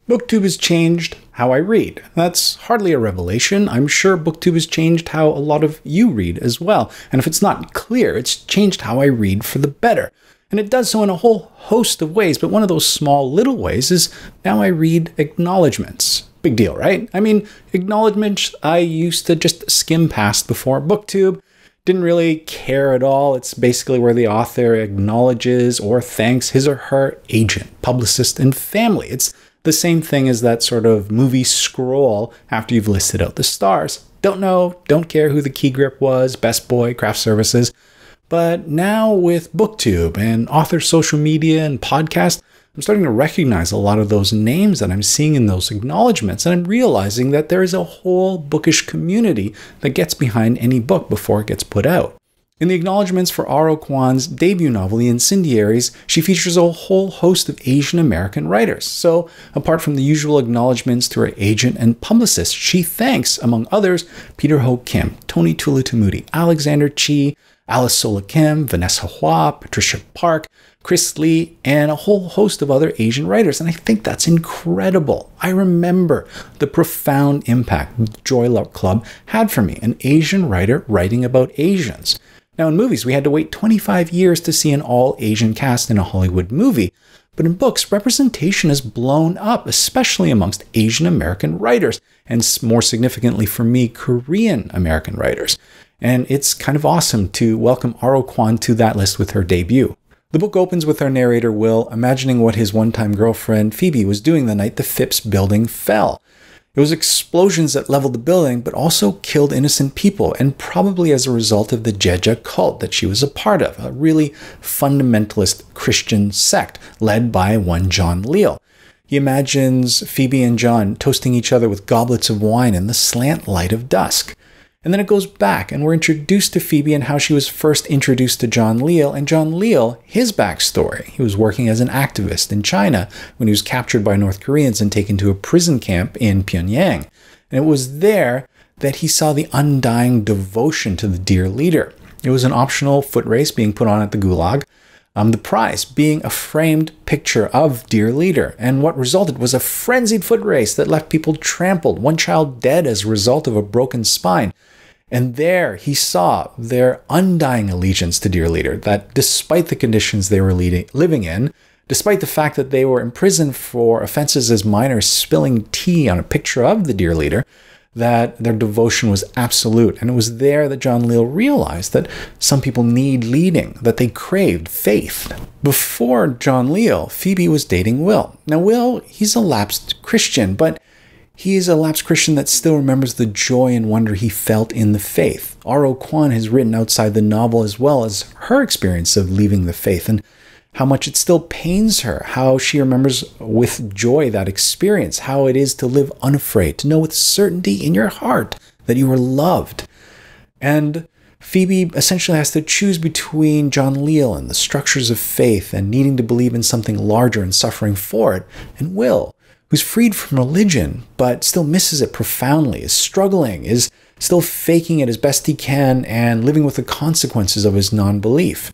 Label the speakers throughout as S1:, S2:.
S1: Booktube has changed how I read. That's hardly a revelation. I'm sure Booktube has changed how a lot of you read as well. And if it's not clear, it's changed how I read for the better. And it does so in a whole host of ways, but one of those small little ways is now I read acknowledgements. Big deal, right? I mean, acknowledgements I used to just skim past before Booktube. Didn't really care at all. It's basically where the author acknowledges or thanks his or her agent, publicist, and family. It's the same thing as that sort of movie scroll after you've listed out the stars. Don't know, don't care who the key grip was, best boy, craft services. But now with Booktube and author social media and podcast, I'm starting to recognize a lot of those names that I'm seeing in those acknowledgements, and I'm realizing that there is a whole bookish community that gets behind any book before it gets put out. In the acknowledgements for R.O. Kwon's debut novel, The Incendiaries, she features a whole host of Asian American writers. So, apart from the usual acknowledgements to her agent and publicist, she thanks, among others, Peter Ho Kim, Tony Tulatumudi, Alexander Chi, Alice Sola Kim, Vanessa Hua, Patricia Park, Chris Lee, and a whole host of other Asian writers. And I think that's incredible. I remember the profound impact Joy Luck Club had for me, an Asian writer writing about Asians. Now, in movies, we had to wait 25 years to see an all-Asian cast in a Hollywood movie. But in books, representation has blown up, especially amongst Asian American writers, and more significantly for me, Korean American writers. And it's kind of awesome to welcome R.O. Kwon to that list with her debut. The book opens with our narrator, Will, imagining what his one-time girlfriend, Phoebe, was doing the night the Phipps building fell. It was explosions that leveled the building, but also killed innocent people, and probably as a result of the Jeja cult that she was a part of, a really fundamentalist Christian sect led by one John Leal. He imagines Phoebe and John toasting each other with goblets of wine in the slant light of dusk. And then it goes back, and we're introduced to Phoebe and how she was first introduced to John Leal, and John Leal, his backstory. He was working as an activist in China when he was captured by North Koreans and taken to a prison camp in Pyongyang. And it was there that he saw the undying devotion to the dear leader. It was an optional foot race being put on at the Gulag, the prize being a framed picture of dear leader. And what resulted was a frenzied foot race that left people trampled, one child dead as a result of a broken spine. And there he saw their undying allegiance to dear leader, that despite the conditions they were living in, despite the fact that they were imprisoned for offenses as minor as spilling tea on a picture of the dear leader, that their devotion was absolute. And it was there that John Leal realized that some people need leading, that they craved faith. Before John Leal, Phoebe was dating Will. Now Will, he's a lapsed Christian, but he is a lapsed Christian that still remembers the joy and wonder he felt in the faith. R.O. Kwon has written outside the novel as well as her experience of leaving the faith and how much it still pains her, how she remembers with joy that experience, how it is to live unafraid, to know with certainty in your heart that you are loved. And Phoebe essentially has to choose between John Leal and the structures of faith and needing to believe in something larger and suffering for it, and Will, who's freed from religion, but still misses it profoundly, is struggling, is still faking it as best he can, and living with the consequences of his non-belief.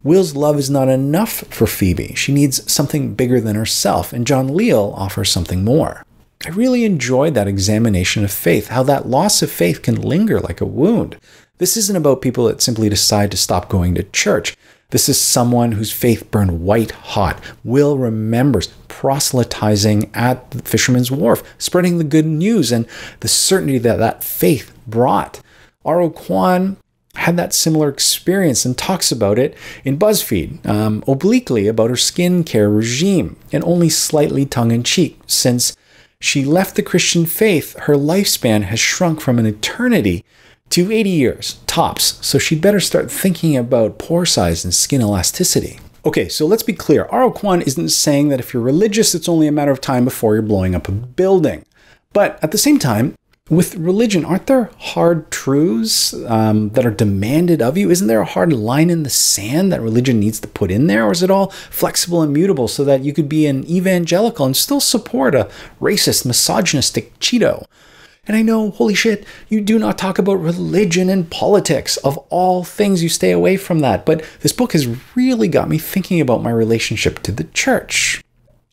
S1: Will's love is not enough for Phoebe. She needs something bigger than herself, and John Leal offers something more. I really enjoyed that examination of faith, how that loss of faith can linger like a wound. This isn't about people that simply decide to stop going to church. This is someone whose faith burned white hot. Will remembers proselytizing at the Fisherman's Wharf, spreading the good news and the certainty that that faith brought. R.O. Kwon had that similar experience and talks about it in BuzzFeed, obliquely about her skincare regime, and only slightly tongue-in-cheek. Since she left the Christian faith, her lifespan has shrunk from an eternity to 80 years, tops, so she'd better start thinking about pore size and skin elasticity. Okay, so let's be clear. R.O. Kwon isn't saying that if you're religious, it's only a matter of time before you're blowing up a building. But at the same time, with religion, aren't there hard truths that are demanded of you? Isn't there a hard line in the sand that religion needs to put in there? Or is it all flexible and mutable so that you could be an evangelical and still support a racist, misogynistic Cheeto? And I know, holy shit, you do not talk about religion and politics. Of all things, you stay away from that. But this book has really got me thinking about my relationship to the church.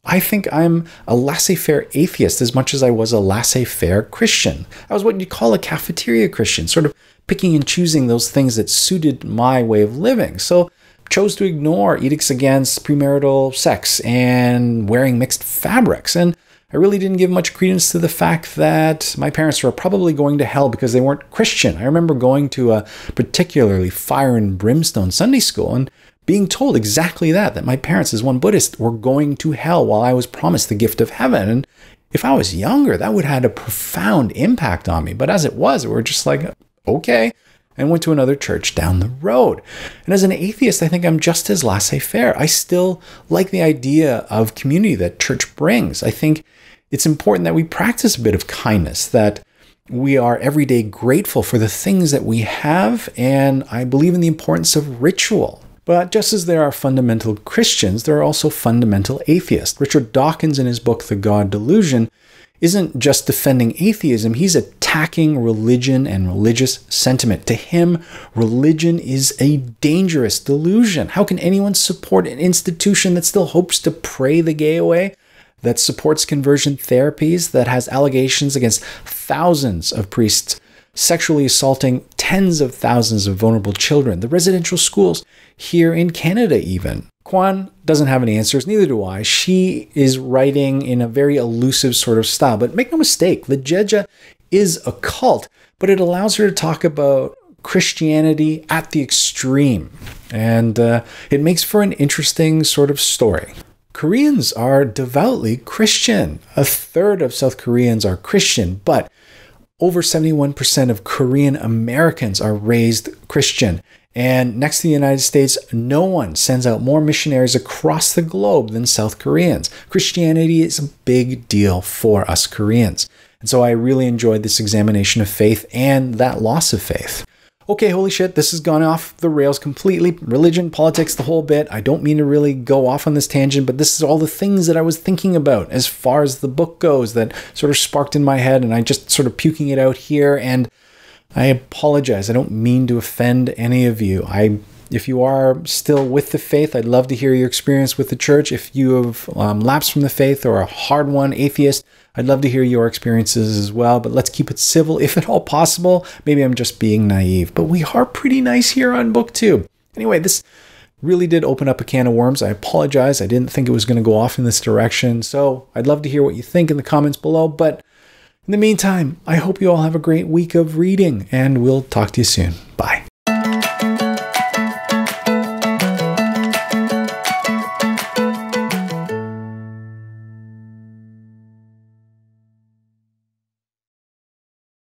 S1: I think I'm a laissez-faire atheist as much as I was a laissez-faire Christian. I was what you'd call a cafeteria Christian, sort of picking and choosing those things that suited my way of living. So chose to ignore edicts against premarital sex and wearing mixed fabrics. And I really didn't give much credence to the fact that my parents were probably going to hell because they weren't Christian. I remember going to a particularly fire and brimstone Sunday school and being told exactly that my parents, as one Buddhist, were going to hell while I was promised the gift of heaven. And if I was younger, that would have had a profound impact on me. But as it was, we were just like, okay, and went to another church down the road. And as an atheist, I think I'm just as laissez-faire. I still like the idea of community that church brings. I think it's important that we practice a bit of kindness, that we are every day grateful for the things that we have, and I believe in the importance of ritual. But just as there are fundamental Christians, there are also fundamental atheists. Richard Dawkins, in his book, The God Delusion, isn't just defending atheism, he's attacking religion and religious sentiment. To him, religion is a dangerous delusion. How can anyone support an institution that still hopes to pray the gay away, that supports conversion therapies, that has allegations against thousands of priests sexually assaulting tens of thousands of vulnerable children, the residential schools here in Canada even? Kwon doesn't have any answers, neither do I. She is writing in a very elusive sort of style. But make no mistake, the Jeja is a cult, but it allows her to talk about Christianity at the extreme. And it makes for an interesting sort of story. Koreans are devoutly Christian. A third of South Koreans are Christian, but over 71% of Korean Americans are raised Christian. And next to the United States, no one sends out more missionaries across the globe than South Koreans. Christianity is a big deal for us Koreans. And so I really enjoyed this examination of faith and that loss of faith. Okay, holy shit, this has gone off the rails completely. Religion, politics, the whole bit. I don't mean to really go off on this tangent, but this is all the things that I was thinking about as far as the book goes that sort of sparked in my head, and I just sort of puking it out here. And I apologize. I don't mean to offend any of you. If you are still with the faith, I'd love to hear your experience with the church. If you have lapsed from the faith or a hard-won atheist, I'd love to hear your experiences as well. But let's keep it civil, if at all possible. Maybe I'm just being naive, but we are pretty nice here on BookTube. Anyway, this really did open up a can of worms. I apologize. I didn't think it was going to go off in this direction. So I'd love to hear what you think in the comments below. But in the meantime, I hope you all have a great week of reading, and we'll talk to you soon. Bye.